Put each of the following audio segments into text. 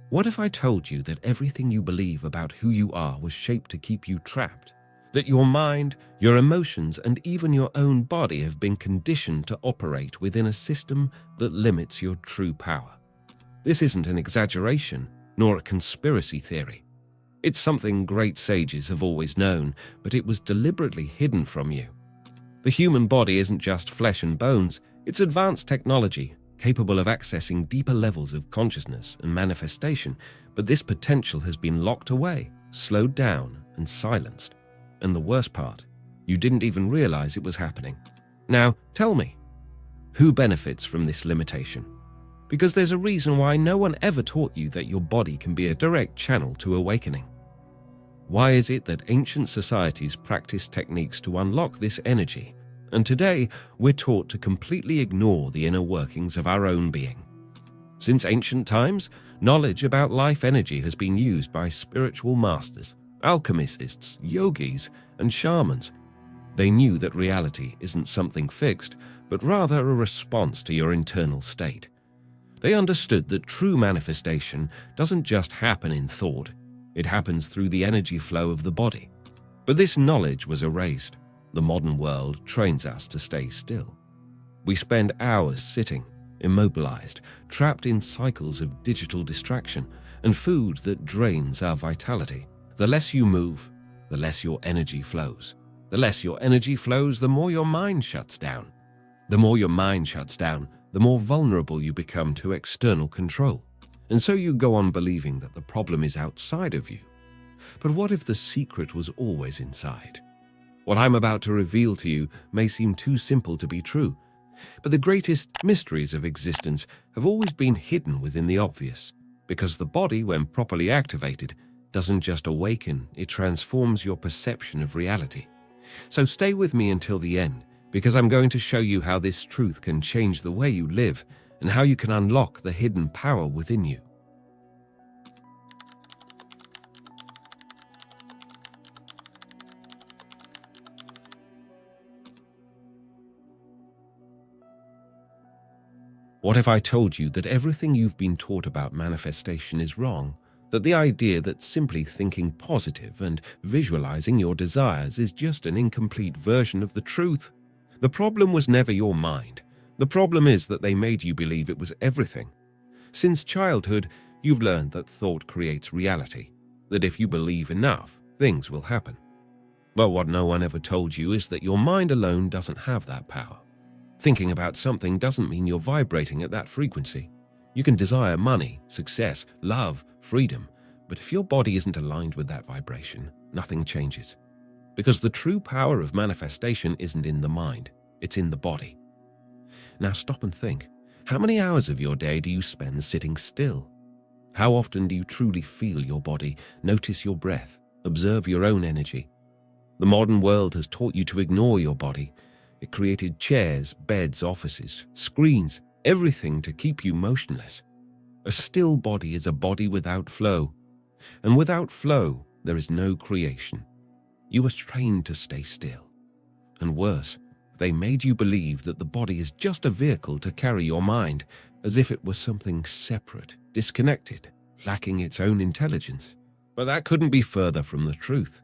What if I told you that everything you believe about who you are was shaped to keep you trapped? That your mind, your emotions, and even your own body have been conditioned to operate within a system that limits your true power? This isn't an exaggeration, nor a conspiracy theory. It's something great sages have always known, but it was deliberately hidden from you. The human body isn't just flesh and bones, it's advanced technology, capable of accessing deeper levels of consciousness and manifestation, but this potential has been locked away, slowed down, and silenced. And the worst part, you didn't even realize it was happening. Now, tell me, who benefits from this limitation? Because there's a reason why no one ever taught you that your body can be a direct channel to awakening. Why is it that ancient societies practiced techniques to unlock this energy, and today we're taught to completely ignore the inner workings of our own being? Since ancient times, knowledge about life energy has been used by spiritual masters, alchemists, yogis, and shamans. They knew that reality isn't something fixed, but rather a response to your internal state. They understood that true manifestation doesn't just happen in thought, it happens through the energy flow of the body. But this knowledge was erased. The modern world trains us to stay still. We spend hours sitting, immobilized, trapped in cycles of digital distraction and food that drains our vitality. The less you move, the less your energy flows. The less your energy flows, the more your mind shuts down. The more your mind shuts down, the more vulnerable you become to external control. And so you go on believing that the problem is outside of you. But what if the secret was always inside? What I'm about to reveal to you may seem too simple to be true, but the greatest mysteries of existence have always been hidden within the obvious, because the body, when properly activated, doesn't just awaken, it transforms your perception of reality. So stay with me until the end, because I'm going to show you how this truth can change the way you live and how you can unlock the hidden power within you. What if I told you that everything you've been taught about manifestation is wrong? That the idea that simply thinking positive and visualizing your desires is just an incomplete version of the truth? The problem was never your mind. The problem is that they made you believe it was everything. Since childhood, you've learned that thought creates reality, that if you believe enough, things will happen. But what no one ever told you is that your mind alone doesn't have that power. Thinking about something doesn't mean you're vibrating at that frequency. You can desire money, success, love, freedom, but if your body isn't aligned with that vibration, nothing changes. Because the true power of manifestation isn't in the mind, it's in the body. Now stop and think. How many hours of your day do you spend sitting still? How often do you truly feel your body, notice your breath, observe your own energy? The modern world has taught you to ignore your body. It created chairs, beds, offices, screens, everything to keep you motionless. A still body is a body without flow. And without flow, there is no creation. You were trained to stay still. And worse, they made you believe that the body is just a vehicle to carry your mind, as if it was something separate, disconnected, lacking its own intelligence. But that couldn't be further from the truth.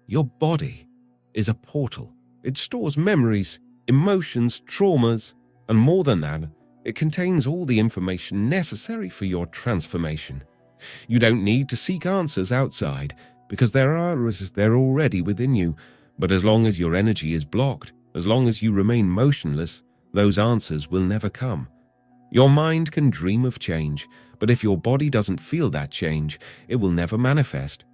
Your body is a portal. It stores memories, emotions, traumas, and more than that, it contains all the information necessary for your transformation. You don't need to seek answers outside, because they're already within you. But as long as your energy is blocked, as long as you remain motionless, those answers will never come. Your mind can dream of change, but if your body doesn't feel that change, it will never manifest.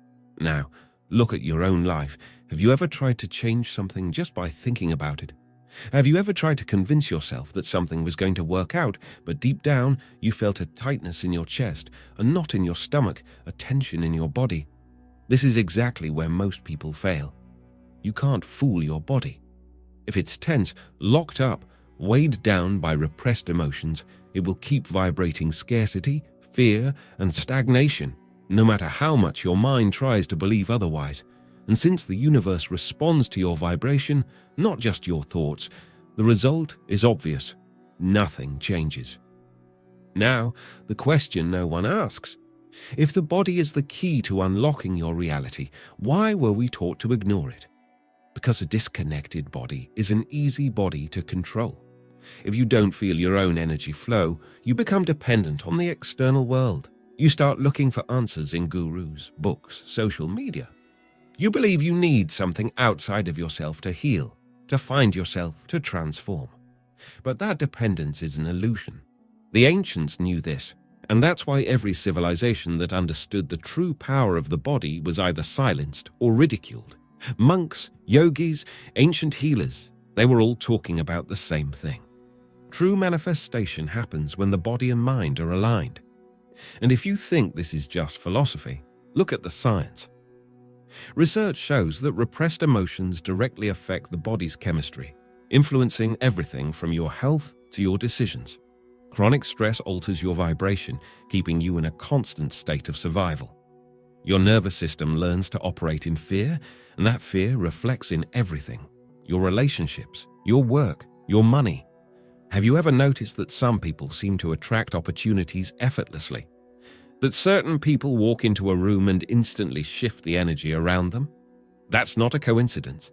Now, look at your own life. Have you ever tried to change something just by thinking about it? Have you ever tried to convince yourself that something was going to work out, but deep down you felt a tightness in your chest, a knot in your stomach, a tension in your body? This is exactly where most people fail. You can't fool your body. If it's tense, locked up, weighed down by repressed emotions, it will keep vibrating scarcity, fear, and stagnation, no matter how much your mind tries to believe otherwise. And since the universe responds to your vibration, not just your thoughts, the result is obvious. Nothing changes. Now, the question no one asks, If the body is the key to unlocking your reality, why were we taught to ignore it? Because a disconnected body is an easy body to control. If you don't feel your own energy flow, you become dependent on the external world. You start looking for answers in gurus, books, social media. You believe you need something outside of yourself to heal, to find yourself, to transform. But that dependence is an illusion. The ancients knew this, and that's why every civilization that understood the true power of the body was either silenced or ridiculed. Monks, yogis, ancient healers, they were all talking about the same thing. True manifestation happens when the body and mind are aligned. And if you think this is just philosophy, look at the science. Research shows that repressed emotions directly affect the body's chemistry, influencing everything from your health to your decisions. Chronic stress alters your vibration, keeping you in a constant state of survival. Your nervous system learns to operate in fear, and that fear reflects in everything: your relationships, your work, your money. Have you ever noticed that some people seem to attract opportunities effortlessly? That certain people walk into a room and instantly shift the energy around them? That's not a coincidence.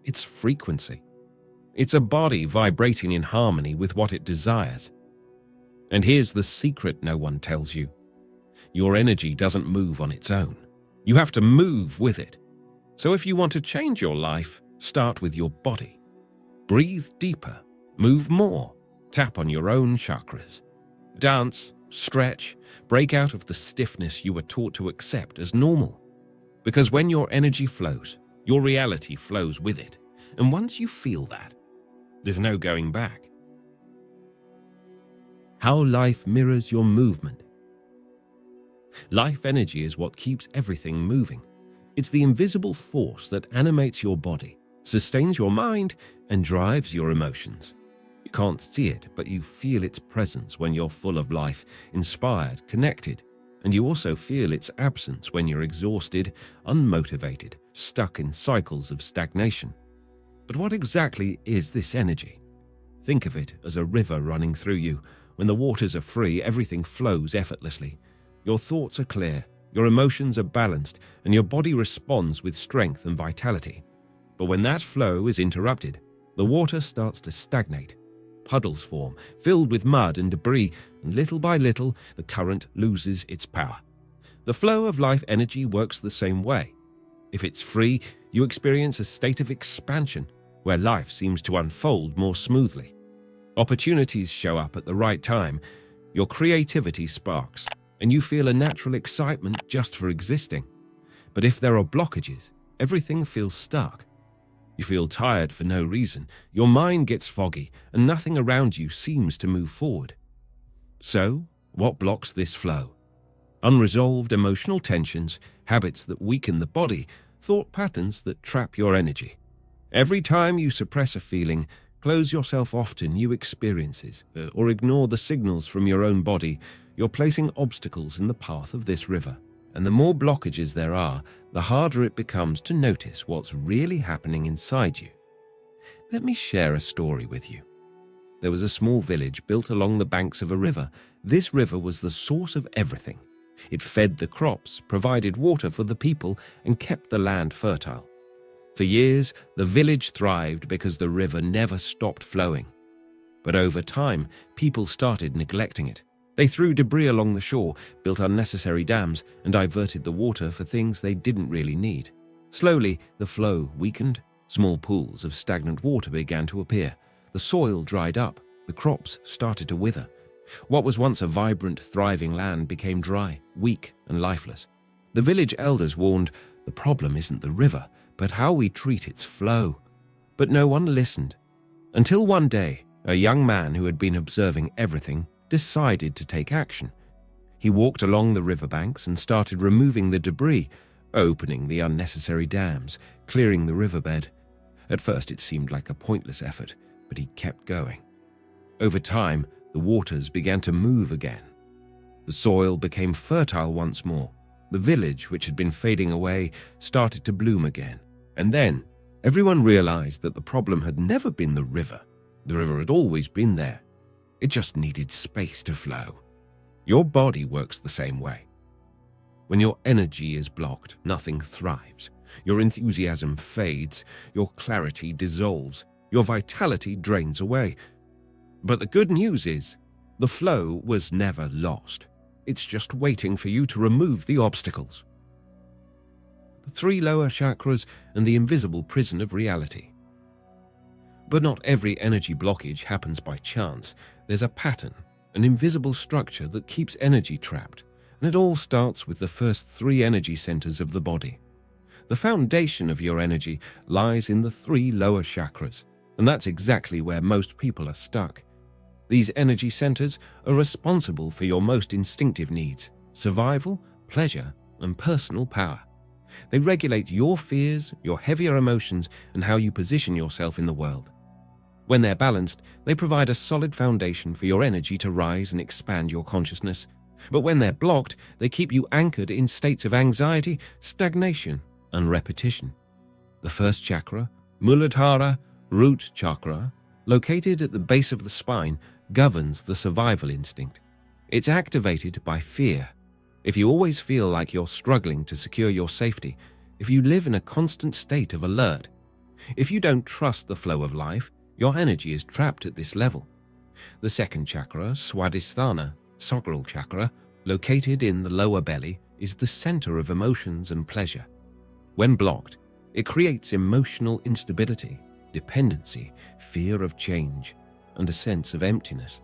It's frequency. It's a body vibrating in harmony with what it desires. And here's the secret no one tells you. Your energy doesn't move on its own. You have to move with it. So if you want to change your life, start with your body. Breathe deeper, move more, tap on your own chakras. Dance, stretch, break out of the stiffness you were taught to accept as normal. Because when your energy flows, your reality flows with it. And once you feel that, there's no going back. How life mirrors your movement. Life energy is what keeps everything moving. It's the invisible force that animates your body, sustains your mind, and drives your emotions. You can't see it, but you feel its presence when you're full of life, inspired, connected. And you also feel its absence when you're exhausted, unmotivated, stuck in cycles of stagnation. But what exactly is this energy? Think of it as a river running through you. When the waters are free, everything flows effortlessly. Your thoughts are clear, your emotions are balanced, and your body responds with strength and vitality. But when that flow is interrupted, the water starts to stagnate. Puddles form, filled with mud and debris, and little by little, the current loses its power. The flow of life energy works the same way. If it's free, you experience a state of expansion, where life seems to unfold more smoothly. Opportunities show up at the right time, your creativity sparks, and you feel a natural excitement just for existing. But if there are blockages, everything feels stuck. You feel tired for no reason, your mind gets foggy, and nothing around you seems to move forward. So, what blocks this flow? Unresolved emotional tensions, habits that weaken the body, thought patterns that trap your energy. Every time you suppress a feeling, close yourself off to new experiences, or ignore the signals from your own body, you're placing obstacles in the path of this river. And the more blockages there are, the harder it becomes to notice what's really happening inside you. Let me share a story with you. There was a small village built along the banks of a river. This river was the source of everything. It fed the crops, provided water for the people, and kept the land fertile. For years, the village thrived because the river never stopped flowing. But over time, people started neglecting it. They threw debris along the shore, built unnecessary dams, and diverted the water for things they didn't really need. Slowly, the flow weakened. Small pools of stagnant water began to appear. The soil dried up. The crops started to wither. What was once a vibrant, thriving land became dry, weak, and lifeless. The village elders warned, the problem isn't the river, but how we treat its flow. But no one listened. Until one day, a young man who had been observing everything decided to take action. He walked along the riverbanks and started removing the debris, opening the unnecessary dams, clearing the riverbed. At first it seemed like a pointless effort, but he kept going. Over time, the waters began to move again. The soil became fertile once more. The village, which had been fading away, started to bloom again. And then, everyone realized that the problem had never been the river. The river had always been there. It just needed space to flow. Your body works the same way. When your energy is blocked, nothing thrives. Your enthusiasm fades, your clarity dissolves, your vitality drains away. But the good news is, the flow was never lost. It's just waiting for you to remove the obstacles. The 3 lower chakras and the invisible prison of reality. But not every energy blockage happens by chance. There's a pattern, an invisible structure that keeps energy trapped, and it all starts with the first 3 energy centers of the body. The foundation of your energy lies in the 3 lower chakras, and that's exactly where most people are stuck. These energy centers are responsible for your most instinctive needs: survival, pleasure, and personal power. They regulate your fears, your heavier emotions, and how you position yourself in the world. When they're balanced, they provide a solid foundation for your energy to rise and expand your consciousness. But when they're blocked, they keep you anchored in states of anxiety, stagnation, and repetition. The first chakra, Muladhara, root chakra, located at the base of the spine, governs the survival instinct. It's activated by fear. If you always feel like you're struggling to secure your safety, if you live in a constant state of alert, if you don't trust the flow of life, your energy is trapped at this level. The second chakra, Swadhisthana, sacral chakra, located in the lower belly, is the center of emotions and pleasure. When blocked, it creates emotional instability, dependency, fear of change, and a sense of emptiness.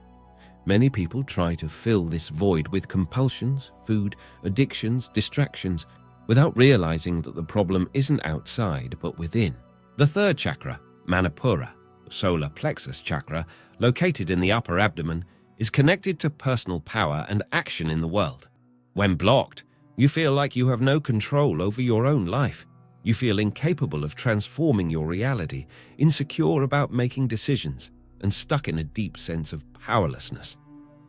Many people try to fill this void with compulsions, food, addictions, distractions, without realizing that the problem isn't outside but within. The third chakra, Manipura, solar plexus chakra, located in the upper abdomen, is connected to personal power and action in the world. When blocked, you feel like you have no control over your own life. You feel incapable of transforming your reality, insecure about making decisions, and stuck in a deep sense of powerlessness.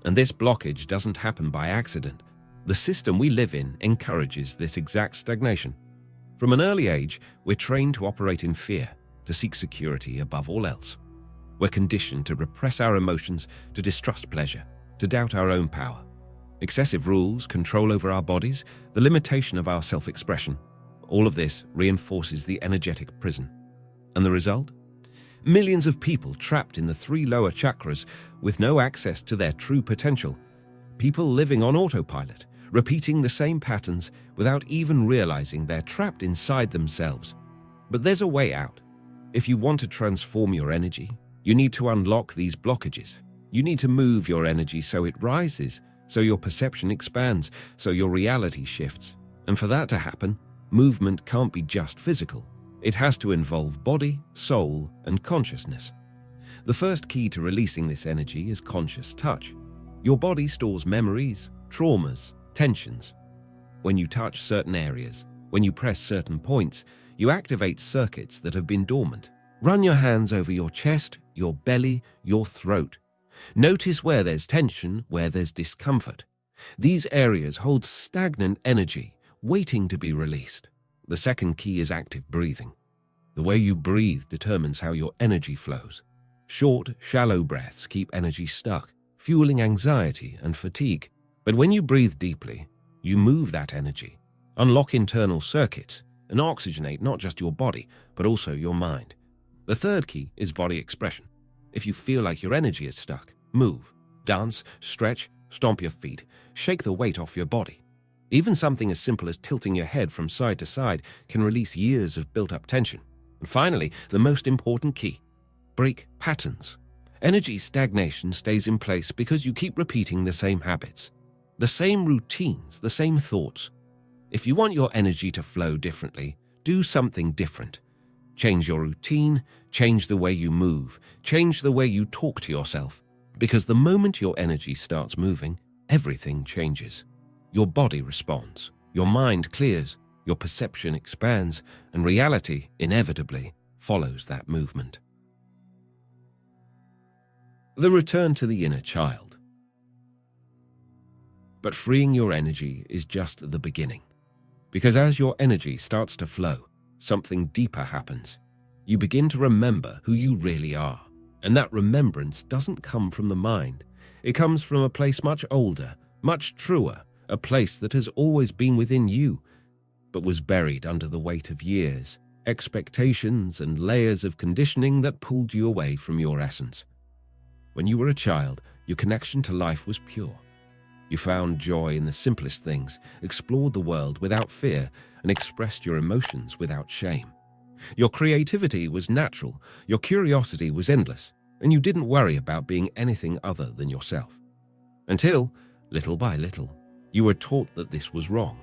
And this blockage doesn't happen by accident. The system we live in encourages this exact stagnation. From an early age, we're trained to operate in fear, to seek security above all else. We're conditioned to repress our emotions, to distrust pleasure, to doubt our own power. Excessive rules, control over our bodies, the limitation of our self-expression, all of this reinforces the energetic prison. And the result? Millions of people trapped in the 3 lower chakras with no access to their true potential. People living on autopilot, repeating the same patterns without even realizing they're trapped inside themselves. But there's a way out. If you want to transform your energy, you need to unlock these blockages. You need to move your energy so it rises, so your perception expands, so your reality shifts. And for that to happen, movement can't be just physical. It has to involve body, soul, and consciousness. The first key to releasing this energy is conscious touch. Your body stores memories, traumas, tensions. When you touch certain areas, when you press certain points, you activate circuits that have been dormant. Run your hands over your chest, your belly, your throat. Notice where there's tension, where there's discomfort. These areas hold stagnant energy, waiting to be released. The second key is active breathing. The way you breathe determines how your energy flows. Short, shallow breaths keep energy stuck, fueling anxiety and fatigue. But when you breathe deeply, you move that energy, unlock internal circuits, and oxygenate not just your body, but also your mind. The third key is body expression. If you feel like your energy is stuck, move, dance, stretch, stomp your feet, shake the weight off your body. Even something as simple as tilting your head from side to side can release years of built-up tension. And finally, the most important key: break patterns. Energy stagnation stays in place because you keep repeating the same habits, the same routines, the same thoughts. If you want your energy to flow differently, do something different. Change your routine, change the way you move, change the way you talk to yourself. Because the moment your energy starts moving, everything changes. Your body responds, your mind clears, your perception expands, and reality, inevitably, follows that movement. The return to the inner child. But freeing your energy is just the beginning. Because as your energy starts to flow, something deeper happens. You begin to remember who you really are. And that remembrance doesn't come from the mind. It comes from a place much older, much truer, a place that has always been within you, but was buried under the weight of years, expectations, and layers of conditioning that pulled you away from your essence. When you were a child, your connection to life was pure. You found joy in the simplest things, explored the world without fear, and expressed your emotions without shame. Your creativity was natural, your curiosity was endless, and you didn't worry about being anything other than yourself. Until, little by little, you were taught that this was wrong.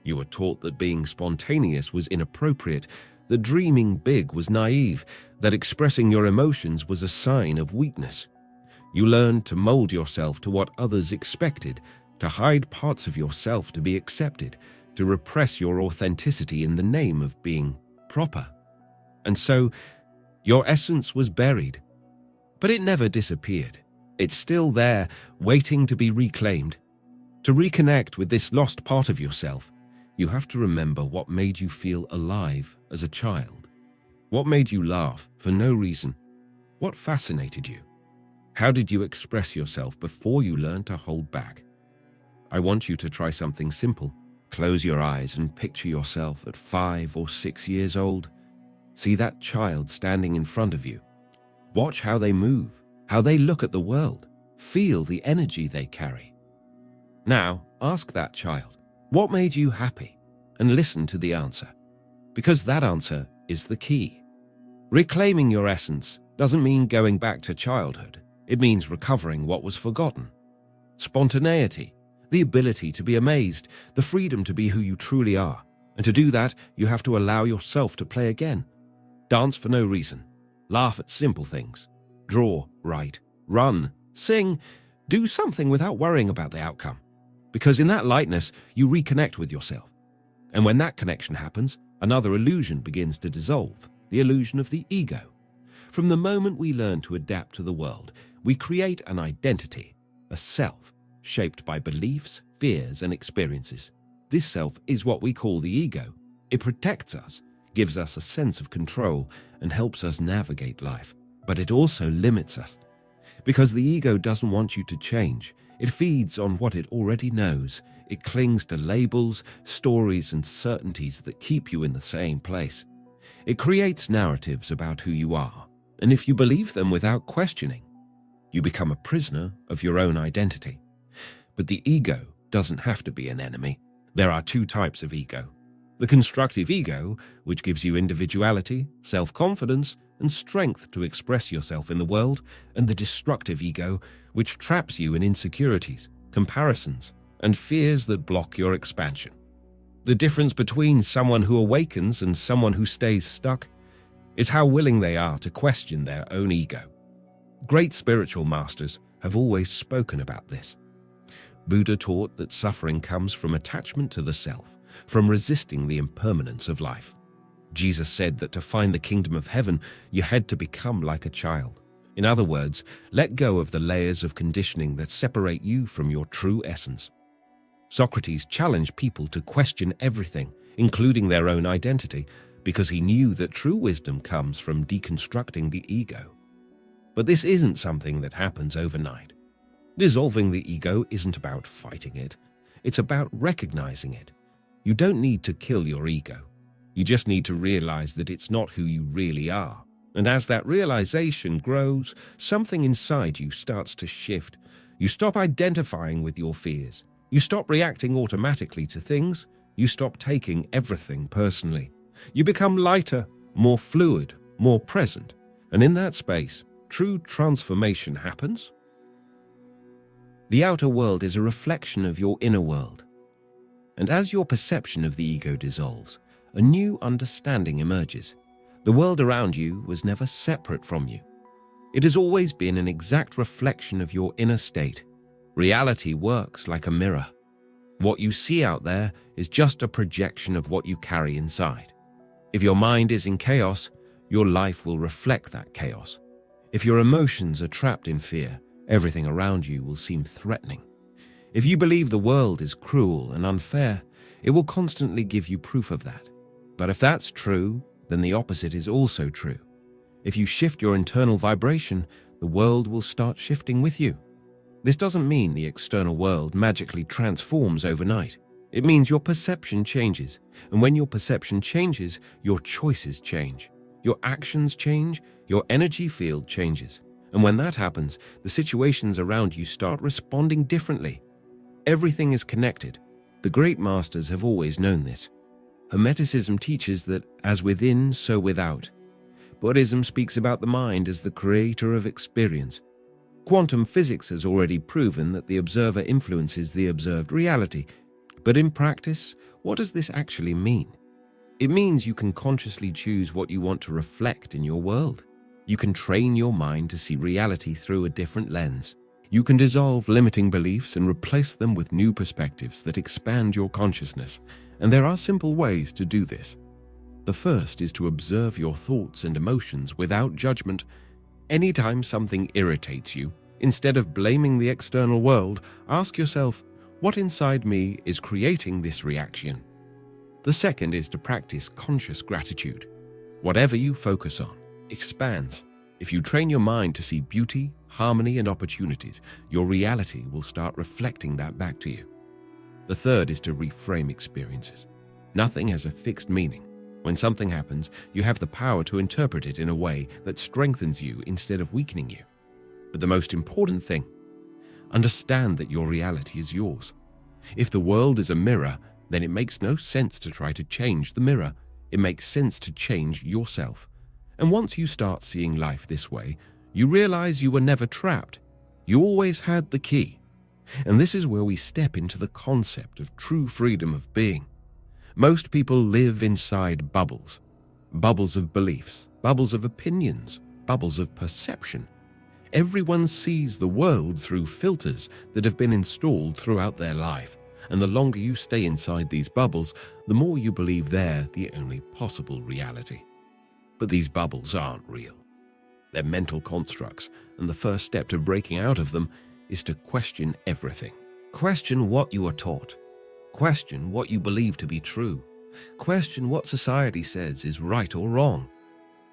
You were taught that being spontaneous was inappropriate, that dreaming big was naive, that expressing your emotions was a sign of weakness. You learned to mold yourself to what others expected, to hide parts of yourself to be accepted, to repress your authenticity in the name of being proper. And so, your essence was buried. But it never disappeared. It's still there, waiting to be reclaimed. To reconnect with this lost part of yourself, you have to remember what made you feel alive as a child. What made you laugh for no reason? What fascinated you? How did you express yourself before you learned to hold back? I want you to try something simple. Close your eyes and picture yourself at 5 or 6 years old. See that child standing in front of you. Watch how they move, how they look at the world. Feel the energy they carry. Now, ask that child, what made you happy? And listen to the answer, because that answer is the key. Reclaiming your essence doesn't mean going back to childhood. It means recovering what was forgotten. Spontaneity, the ability to be amazed, the freedom to be who you truly are. And to do that, you have to allow yourself to play again. Dance for no reason. Laugh at simple things. Draw, write, run, sing. Do something without worrying about the outcome. Because in that lightness, you reconnect with yourself. And when that connection happens, another illusion begins to dissolve, the illusion of the ego. From the moment we learn to adapt to the world, we create an identity, a self, shaped by beliefs, fears, and experiences. This self is what we call the ego. It protects us, gives us a sense of control, and helps us navigate life. But it also limits us. Because the ego doesn't want you to change. It feeds on what it already knows. It clings to labels, stories, and certainties that keep you in the same place. It creates narratives about who you are, and if you believe them without questioning, you become a prisoner of your own identity. But the ego doesn't have to be an enemy. There are 2 types of ego. The constructive ego, which gives you individuality, self-confidence, and strength to express yourself in the world, and the destructive ego, which traps you in insecurities, comparisons, and fears that block your expansion. The difference between someone who awakens and someone who stays stuck is how willing they are to question their own ego. Great spiritual masters have always spoken about this. Buddha taught that suffering comes from attachment to the self, from resisting the impermanence of life. Jesus said that to find the kingdom of heaven, you had to become like a child. In other words, let go of the layers of conditioning that separate you from your true essence. Socrates challenged people to question everything, including their own identity, because he knew that true wisdom comes from deconstructing the ego. But this isn't something that happens overnight. Dissolving the ego isn't about fighting it. It's about recognizing it. You don't need to kill your ego. You just need to realize that it's not who you really are. And as that realization grows, something inside you starts to shift. You stop identifying with your fears. You stop reacting automatically to things. You stop taking everything personally. You become lighter, more fluid, more present. And in that space, true transformation happens. The outer world is a reflection of your inner world. And as your perception of the ego dissolves, a new understanding emerges. The world around you was never separate from you. It has always been an exact reflection of your inner state. Reality works like a mirror. What you see out there is just a projection of what you carry inside. If your mind is in chaos, your life will reflect that chaos. If your emotions are trapped in fear, everything around you will seem threatening. If you believe the world is cruel and unfair, it will constantly give you proof of that. But if that's true, then the opposite is also true. If you shift your internal vibration, the world will start shifting with you. This doesn't mean the external world magically transforms overnight. It means your perception changes, and when your perception changes, your choices change. Your actions change, your energy field changes. And when that happens, the situations around you start responding differently. Everything is connected. The great masters have always known this. Hermeticism teaches that as within, so without. Buddhism speaks about the mind as the creator of experience. Quantum physics has already proven that the observer influences the observed reality. But in practice, what does this actually mean? It means you can consciously choose what you want to reflect in your world. You can train your mind to see reality through a different lens. You can dissolve limiting beliefs and replace them with new perspectives that expand your consciousness. And there are simple ways to do this. The first is to observe your thoughts and emotions without judgment. Anytime something irritates you, instead of blaming the external world, ask yourself, what inside me is creating this reaction? The second is to practice conscious gratitude. Whatever you focus on expands. If you train your mind to see beauty, harmony, and opportunities, your reality will start reflecting that back to you. The third is to reframe experiences. Nothing has a fixed meaning. When something happens, you have the power to interpret it in a way that strengthens you instead of weakening you. But the most important thing, understand that your reality is yours. If the world is a mirror, then it makes no sense to try to change the mirror. It makes sense to change yourself. And once you start seeing life this way, you realize you were never trapped. You always had the key. And this is where we step into the concept of true freedom of being. Most people live inside bubbles. Bubbles of beliefs, bubbles of opinions, bubbles of perception. Everyone sees the world through filters that have been installed throughout their life. And the longer you stay inside these bubbles, the more you believe they're the only possible reality. But these bubbles aren't real. They're mental constructs, and the first step to breaking out of them is to question everything. Question what you are taught. Question what you believe to be true. Question what society says is right or wrong.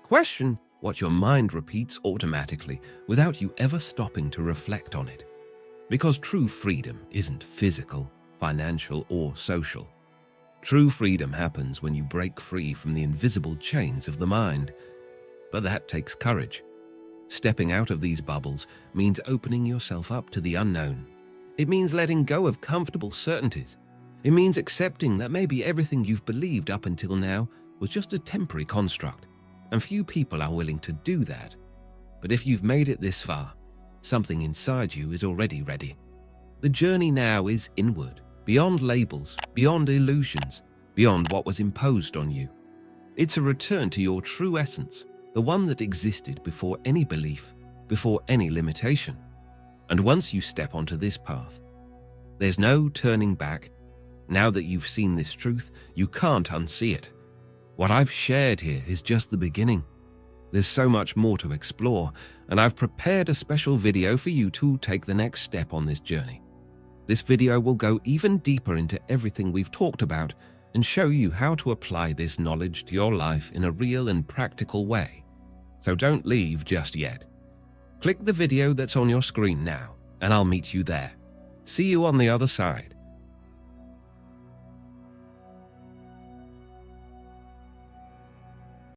Question what your mind repeats automatically without you ever stopping to reflect on it. Because true freedom isn't physical, financial, or social. True freedom happens when you break free from the invisible chains of the mind. But that takes courage. Stepping out of these bubbles means opening yourself up to the unknown. It means letting go of comfortable certainties. It means accepting that maybe everything you've believed up until now was just a temporary construct, and few people are willing to do that. But if you've made it this far, something inside you is already ready. The journey now is inward, beyond labels, beyond illusions, beyond what was imposed on you. It's a return to your true essence, the one that existed before any belief, before any limitation. And once you step onto this path, there's no turning back. Now that you've seen this truth, you can't unsee it. What I've shared here is just the beginning. There's so much more to explore, and I've prepared a special video for you to take the next step on this journey. This video will go even deeper into everything we've talked about and show you how to apply this knowledge to your life in a real and practical way. So don't leave just yet. Click the video that's on your screen now, and I'll meet you there. See you on the other side.